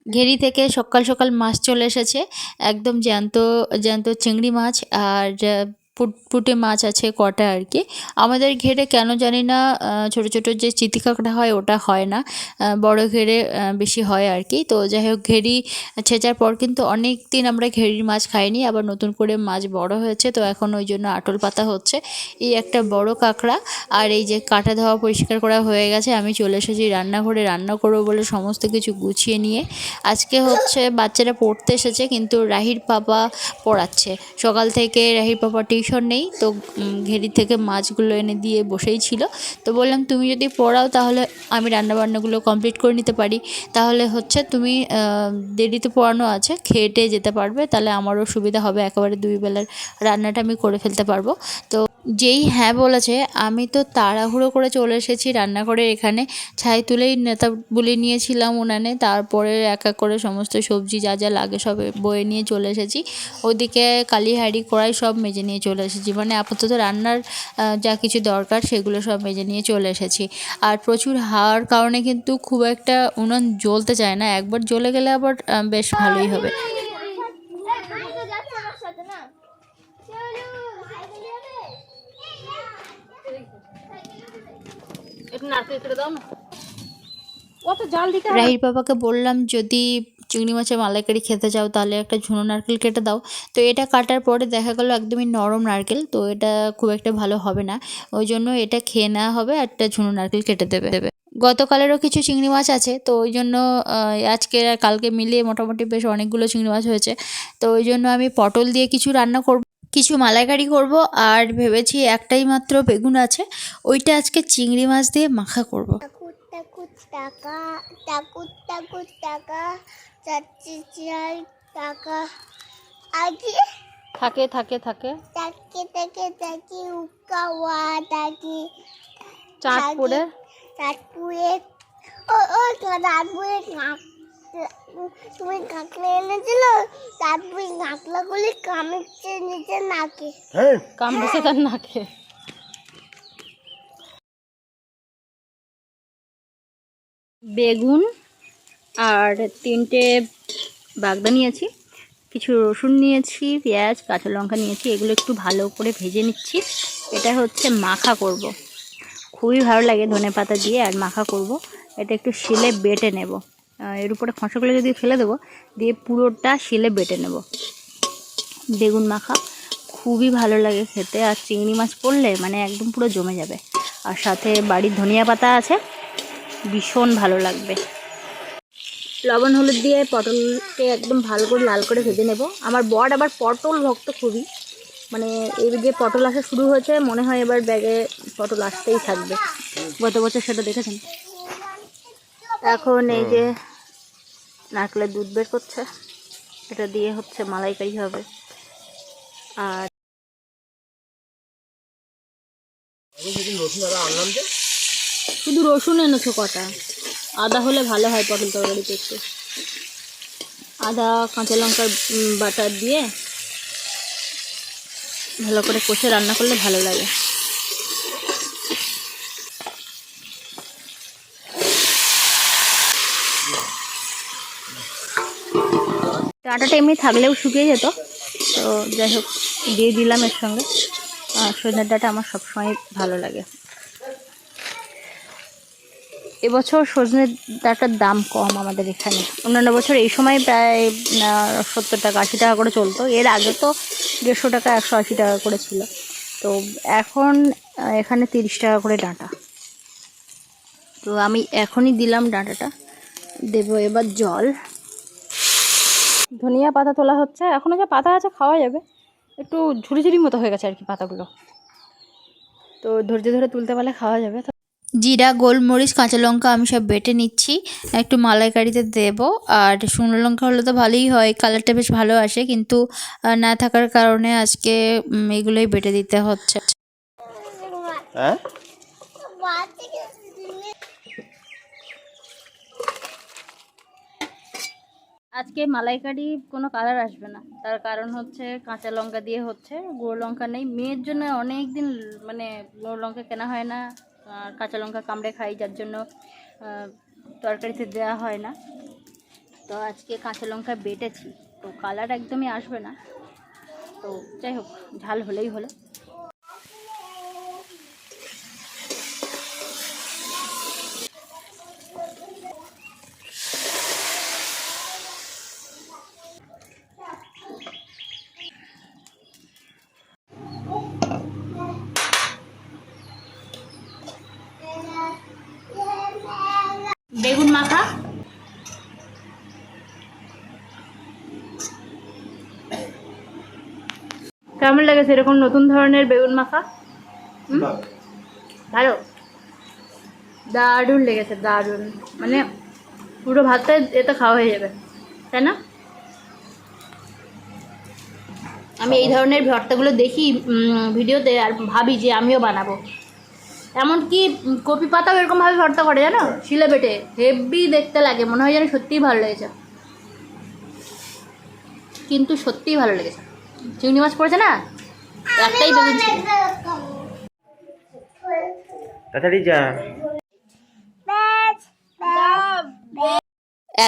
ঘেরি থেকে সকাল সকাল মাছ চলে এসেছে, একদম জ্যান্ত জ্যান্ত চিংড়ি মাছ। আর পুঁটি মাছ আছে কটা আর কি। আমাদের ঘেরে কেন জানি না ছোট ছোট যে চিতি কাঁকড়া হয় ওটা হয় না, বড় ঘেরে বেশি হয় আর কি। তো যাই হোক, ঘেরি ছেঁচার পর কিন্তু অনেক দিন আমরা ঘেরির মাছ খাইনি, আবার নতুন করে মাছ বড় হয়েছে, তো এখন ওই জন্য আটল পাতা হচ্ছে। এই একটা বড় কাঁকড়া, আর এই যে কাটা ধোয়া পরিষ্কার করা হয়ে গেছে, আমি চলে এসেছি রান্নাঘরে রান্না করবো বলে সমস্ত কিছু গুছিয়ে নিয়ে। আজকে হচ্ছে বাচ্চারা পড়তে এসেছে, কিন্তু রাহির পাপা পড়াচ্ছে। সকাল থেকে রাহির পাপা টিউশন নেই, তো ঘেরি থেকে মাছগুলো এনে দিয়ে বসেই ছিল। তো বললাম তুমি যদি পড়াও তাহলে আমি রান্নাবান্নাগুলো কমপ্লিট করে নিতে পারি, তাহলে হচ্ছে তুমি দেরিতে পড়ানো আছে, খেটে যেতে পারবে, তাহলে আমারও সুবিধা হবে, একেবারে দুই বেলার রান্নাটা আমি করে ফেলতে পারবো। তো যেই হ্যাঁ বলেছে, আমি তো তাড়াহুড়ো করে চলে এসেছি রান্নাঘরে। এখানে ছাই তুলেই নেতা বলে নিয়েছিলাম উনানে, তারপরে এক এক করে সমস্ত সবজি যা যা লাগে সব বয়ে নিয়ে চলে এসেছি। ওদিকে কালি হাঁড়ি কড়াই সব মেজে নিয়ে চলে এসেছি, মানে আপাতত রান্নার যা কিছু দরকার সেগুলো সব মেজে নিয়ে চলে এসেছি। আর প্রচুর হাওয়ার কারণে কিন্তু খুব একটা উনুন জ্বলতে চায় না, একবার জ্বলে গেলে আবার বেশ ভালোই হবে। রাহির বাবাকে বললাম যদি চিংড়ি মাছের মালাইকারি খেতে চাও তাহলে একটা ঝুনো নারকেল কেটে দাও। তো এটা কাটার পরে দেখা গেল একদমই নরম নারকেল, তো এটা খুব একটা ভালো হবে না, ওই জন্য এটা খেয়ে নেওয়া হবে, একটা ঝুনো নারকেল কেটে দেবে। গতকালেরও কিছু চিংড়ি মাছ আছে, তো ওই জন্য আজকে আর কালকে মিলিয়ে মোটামুটি বেশ অনেকগুলো চিংড়ি মাছ হয়েছে। তো ওই জন্য আমি পটল দিয়ে কিছু রান্না করব, কিছু মালাইকারি করব, আর ভেবেছি একটাই মাত্র বেগুন আছে, ওইটা আজকে চিংড়ি মাছ দিয়ে মাখা করব। টাকা টাকুর টাকুর টাকা চাচ্ছি চাই টাকা আগে থাকে থাকে থাকে টাকে টাকে টাকি উকা ওয়া টাকি চাঁদপুরে চাঁদপুরে ও ও চাঁদপুরে তুমি কাঁকড়া এনেছিল, চাঁদপুরে কাঁকড়াগুলি কামড়ছে নিচে নাকে, কামড়েছে তার নাকে। বেগুন আর 3টে বাগদা নিয়েছি, কিছু রসুন নিয়েছি, পেঁয়াজ কাঁচা লঙ্কা নিয়েছি, এগুলো একটু ভালো করে ভেজে নিচ্ছি। এটা হচ্ছে মাখা করব, খুবই ভালো লাগে ধনেপাতা দিয়ে আর মাখা করব। এটা একটু শিলে বেটে নেব, এর উপরে খসাগুলো যদি ফেলে দেবো, দিয়ে পুরোটা শিলে বেটে নেব। বেগুন মাখা খুবই ভালো লাগে খেতে, আর চিংড়ি মাছ পড়লে মানে একদম পুরো জমে যাবে, আর সাথে বাড়ির ধনিয়া পাতা আছে, ভীষণ ভালো লাগবে। লবণ হলুদ দিয়ে পটলকে একদম ভালো করে লাল করে ভেজে নেব। আমার বর আবার পটল ভক্ত খুবই, মানে এই যে পটল আসা শুরু হয়েছে, মনে হয় এবার ব্যাগে পটল আসতেই থাকবে, গত বছর সেটা দেখেছেন। এখন এই যে নারকেলের দুধ বের করছে, এটা দিয়ে হচ্ছে মালাইকারি হবে। আর শুধু রসুন এনেছো কটা, আদা হলে ভালো হয় পটল তরকারিতে একটু, আদা কাঁচা লঙ্কার বাটার দিয়ে ভালো করে কষে রান্না করলে ভালো লাগে। আটাটা এমনি থাকলেও শুকিয়ে যেত, তো যাই হোক দিয়ে দিলাম এর সঙ্গে। সজনের ডাঁটা আমার সবসময় ভালো লাগে। এবছর সজনের ডাঁটার দাম কম আমাদের এখানে, অন্যান্য বছর এই সময় প্রায় 70 টাকা 80 টাকা করে চলতো, এর আগে তো 150 টাকা 180 টাকা করে ছিল, তো এখন এখানে 30 টাকা করে ডাঁটা। তো আমি এখনই দিলাম ডাঁটাটা, দেবো এবার জল। ধনিয়া পাতা তোলা হচ্ছে, এখনও যা পাতা আছে খাওয়া যাবে, একটু ঝুড়ি ঝুড়ি মতো হয়ে গেছে আর কি পাতাগুলো, তো ধৈর্য ধরে তুলতে পারলে খাওয়া যাবে। জিরা গোলমরিচ কাঁচা লঙ্কা আমি সব বেটে নিচ্ছি, একটু মালাইকারিতে দেব। আর শুকনো লঙ্কা হলে তো ভালোই হয়, কালারটা বেশ ভালো আসে, কিন্তু না থাকার কারণে আজকে এগুলোই বেটে দিতে হচ্ছে। আজকে মালাইকারি কোনো কালার আসবে না, তার কারণ হচ্ছে কাঁচা লঙ্কা দিয়ে হচ্ছে, গুঁড়ো লঙ্কা নেই। মেয়ের জন্য অনেক দিন মানে গুঁড়ো লঙ্কা কেনা হয় না, আর কাঁচা লঙ্কা কামড়ে খাই, যার জন্য তরকারিতে দেওয়া হয় না। তো আজকে কাঁচা লঙ্কা বেটেছি, তো কালার একদমই আসবে না, তো যাই হোক ঝাল হলেই হলো। বেগুন মাখা কেমন লেগেছে? এরকম নতুন ধরনের বেগুন মাখা ভালো, দারুণ লেগেছে, দারুণ। মানে পুরো ভাতটা এতে খাওয়া হয়ে যাবে, তাই না? আমি এই ধরনের ভর্তাগুলো দেখি ভিডিওতে, আর ভাবি যে আমিও বানাবো। এমনকি কপি পাতাও এরকমভাবে ভর্তা করে, জানো, শিলে বেটে, হেভি দেখতে লাগে, মনে হয় যেন সত্যিই ভালো লেগেছে, কিন্তু সত্যিই ভালো লেগেছে। চিংড়ি মাছ পড়েছে না, একটাই বেগুন ছিল। তাড়াতাড়ি যা।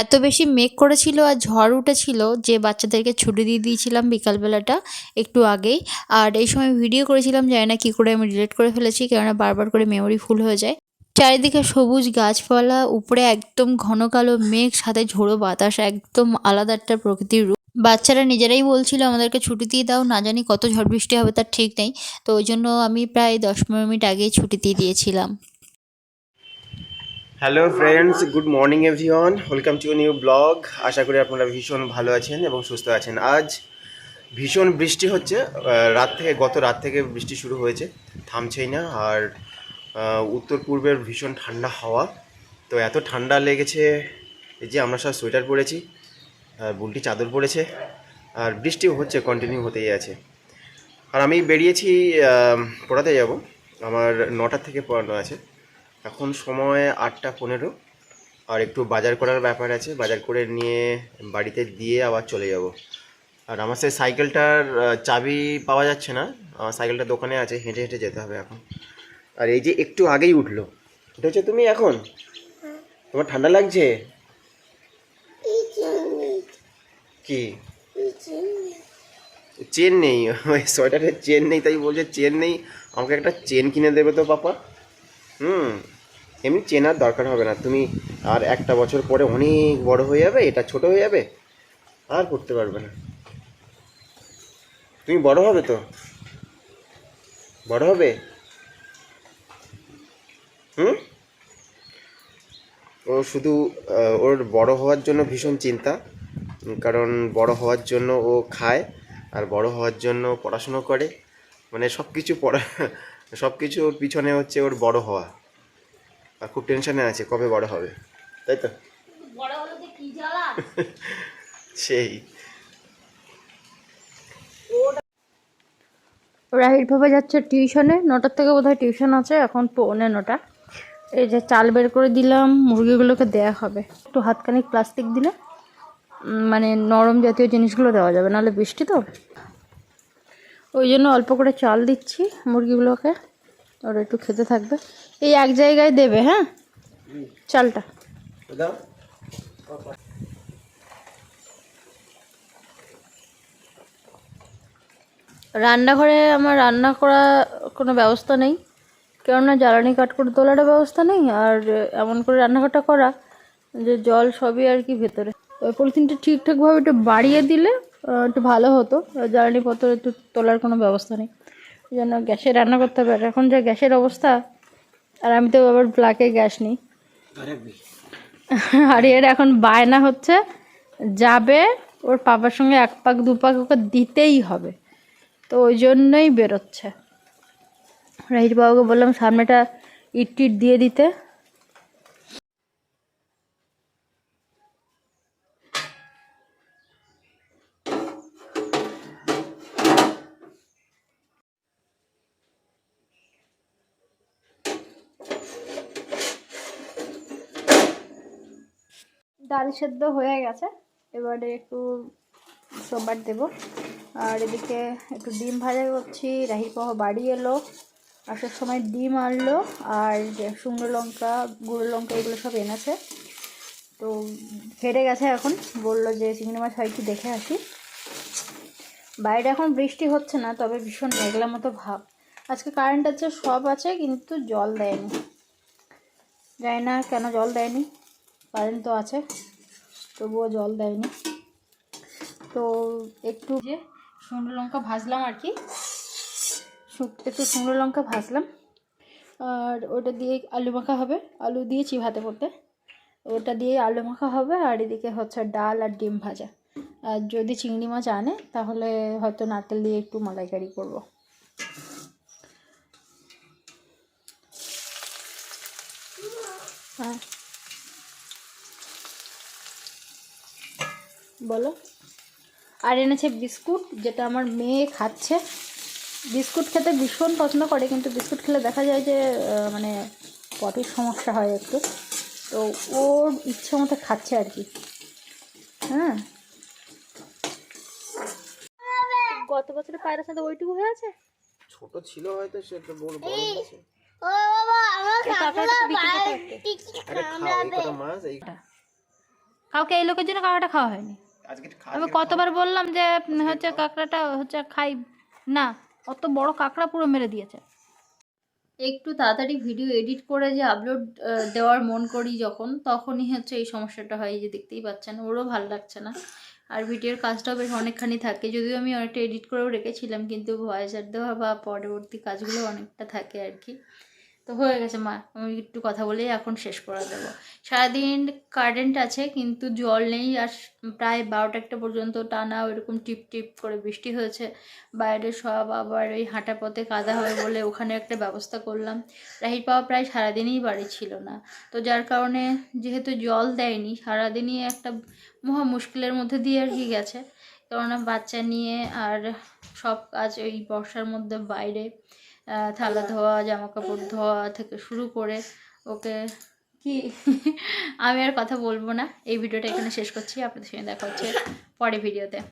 এত বেশি মেঘ করেছিল আর ঝড় উঠেছিল যে বাচ্চাদেরকে ছুটি দিয়ে দিয়েছিলাম বিকালবেলাটা একটু আগেই। আর এই সময় ভিডিও করেছিলাম, জানি না কী করে আমি ডিলিট করে ফেলেছি, কেননা বারবার করে মেমোরি ফুল হয়ে যায়। চারিদিকে সবুজ গাছপালা, উপরে একদম ঘন কালো মেঘ, সাথে ঝোড়ো বাতাস, একদম আলাদা একটা প্রকৃতির রূপ। বাচ্চারা নিজেরাই বলছিল আমাদেরকে ছুটি দিয়ে দাও, না জানি কত ঝড় বৃষ্টি হবে তার ঠিক নেই, তো ওই জন্য আমি প্রায় 10-15 মিনিট আগেই ছুটি দিয়ে দিয়েছিলাম। Hello friends, good morning everyone, welcome to new blog. আশা করি আপনারা ভীষণ ভালো আছেন এবং সুস্থ আছেন। আজ ভীষণ বৃষ্টি হচ্ছে, গত রাত থেকে বৃষ্টি শুরু হয়েছে, থামছেই না। আর উত্তর পূর্বের ভীষণ ঠান্ডা হাওয়া, তো এত ঠান্ডা লেগেছে, এই যে আমরা সব সোয়েটার পরেছি, বুলটি চাদর পরেছে, আর বৃষ্টিও হচ্ছে, কন্টিনিউ হতেই আছে। আর আমি বেরিয়েছি, পড়াতে যাব, আমার 9টা থেকে পড়ানো আছে। এখন সময় 8টা 15, আর একটু বাজার করার ব্যাপার আছে, বাজার করে নিয়ে বাড়িতে দিয়ে আবার চলে যাব। আর আমার সেই সাইকেলটার চাবি পাওয়া যাচ্ছে না, আমার সাইকেলটা দোকানে আছে, হেঁটে হেঁটে যেতে হবে এখন। আর এই যে একটু আগেই উঠলো, উঠেছো তুমি এখন? তোমার ঠান্ডা লাগছে? কি চেন নেই? ওই সোয়েটারের চেন নেই, তাই বলছে চেন নেই, আমাকে একটা চেন কিনে দেবে তো পাপা। এমনি চেনার দরকার হবে না, তুমি আর একটা বছর পরে অনেক বড় হয়ে যাবে, এটা ছোট হয়ে যাবে, আর করতে পারবে না। তুমি বড় হবে তো, বড় হবে। ও শুধু ওর বড় হওয়ার জন্য ভীষণ চিন্তা, কারণ বড় হওয়ার জন্য ও খায়, আর বড় হওয়ার জন্য পড়াশুনো করে, মানে সব কিছু ওর পিছনে হচ্ছে ওর বড় হওয়া। আর খুব টেনশনে আছে কবে বড় হবে, তাই তো? সেই রাহির ভাবে যাচ্ছে টিউশনে, 9টার থেকে বোধহয় টিউশন আছে, এখন 9:45। এই যে চাল বের করে দিলাম, মুরগিগুলোকে দেয়া হবে। একটু হাতখানিক প্লাস্টিক দিলে মানে নরম জাতীয় জিনিসগুলো দেওয়া যাবে, নাহলে বৃষ্টি তো, ওই জন্য অল্প করে চাল দিচ্ছি মুরগিগুলোকে, ওরা একটু খেতে থাকবে। এই এক জায়গায় দেবে, হ্যাঁ, চালটা। রান্নাঘরে আমার রান্না করা কোনো ব্যবস্থা নেই, কেননা জ্বালানি কাঠ করে তোলারও ব্যবস্থা নেই, আর এমন করে রান্নাঘরটা করা যে জল সবই আর কি ভেতরে। ওই পলিথিনটা ঠিকঠাকভাবে একটু বাড়িয়ে দিলে একটু ভালো হতো, জ্বালানি পত্র একটু তোলার কোনো ব্যবস্থা নেই, ওই জন্য গ্যাসে রান্না করতে হবে। আর এখন যা গ্যাসের অবস্থা, আর আমি তো আবার ব্ল্যাকে গ্যাস নিই, আর এর এখন বায়না হচ্ছে যাবে, ওর পাপার সঙ্গে 1 পাক 2 পাক ওকে দিতেই হবে, তো ওই জন্যই বেরোচ্ছে। রাহির বাবুকে বললাম সামনেটা ইট টিট দিয়ে দিতে। ডাল সেদ্ধ হয়ে গেছে, এবারে একটু সোমবার দেব। আর এদিকে একটু ডিম ভাজা করছি, রাহির পাপা বাড়ি এলো, আসার সময় ডিম আনলো, আর শুকনো লঙ্কা, গুঁড়ো লঙ্কা, এগুলো সব এনেছে, তো তো ফেটে গেছে, এখন বললো যে চিংড়ি মাছ হয় কি দেখে আসি। বাইরে এখন বৃষ্টি হচ্ছে না, তবে ভীষণ মেঘলা মতো ভাব। আজকে কারেন্ট আছে, সব আছে, কিন্তু জল দেয়নি। জানি না কেন জল দেয়নি, কারেন্ট তো আছে তবুও জল দেয়নি। তো একটু যে শুকনো লঙ্কা ভাজলাম আর কি, একটু শুকনো লঙ্কা ভাজলাম, আর ওটা দিয়ে আলু মাখা হবে। আলু দিয়েছি ভাতে করতে, ওটা দিয়ে আলু মাখা হবে। আর এদিকে হচ্ছে ডাল আর ডিম ভাজা। আর যদি চিংড়ি মাছ আনে তাহলে হয়তো নারকেল দিয়ে একটু মালাইকারি করবো। হ্যাঁ বলো। আর এনেছে বিস্কুট, যেটা আমার মেয়ে খাচ্ছে। বিস্কুট খেতে ভীষণ পছন্দ করে, কিন্তু বিস্কুট খেলে দেখা যায় যে মানে পটির সমস্যা হয় একটু, তো ওর ইচ্ছে মতো খাচ্ছে আর কি। হ্যাঁ, গত বছরের পায়রার সাথে ওইটুকু হয়ে আছে। ছোট ছিল হয়তো, সেটা বড় বড় হয়েছে। ও বাবা আমার এই কাঁকড়াটা তো বিক্রি করতে হবে। আরে খাও, এই কটা মাছ এই কাউকে এই লোকের জন্য কাঁকড়াটা খাওয়া হয়নি। আজকে আমি কতবার বললাম যে হচ্ছে কাঁকড়াটা হচ্ছে খাই না, অত বড় কাঁকড়া পুরো মেরে দিয়েছে। একটু তাড়াতাড়ি ভিডিও এডিট করে যে আপলোড দেওয়ার মন করি যখন, তখনই হচ্ছে এই সমস্যাটা হয়, যে দেখতেই পাচ্ছেন ওরও ভালো লাগছে না। আর ভিডিওর কাজটাও বেশ অনেকখানি থাকে, যদিও আমি অনেকটা এডিট করেও রেখেছিলাম, কিন্তু ভয়েস দেওয়া বা পরবর্তী কাজগুলো অনেকটা থাকে আর কি। তো হয়ে গেছে মা, আমি একটু কথা বলেই এখন শেষ করে দেবো। সারাদিন কারেন্ট আছে কিন্তু জল নেই, আর প্রায় 12টা পর্যন্ত টানা ওইরকম টিপ টিপ করে বৃষ্টি হয়েছে। বাইরে সব আবার ওই হাঁটা পথে কাদা হয় বলে ওখানে একটা ব্যবস্থা করলাম। রাহির পাওয়া প্রায় সারাদিনই বাড়ি ছিল না, তো যার কারণে যেহেতু জল দেয়নি, সারাদিনই একটা মহা মুশকিলের মধ্যে দিয়ে আর কি গেছে। কেননা বাচ্চা নিয়ে আর সব কাজ ওই বর্ষার মধ্যে বাইরে, থালা ধোয়া, জামা কাপড় ধোয়া থেকে শুরু করে ওকে কি আমি আর কথা বলবো না। এই ভিডিওটা এখানে শেষ করছি, আপনাদের সঙ্গে দেখা হচ্ছে পরে ভিডিওতে।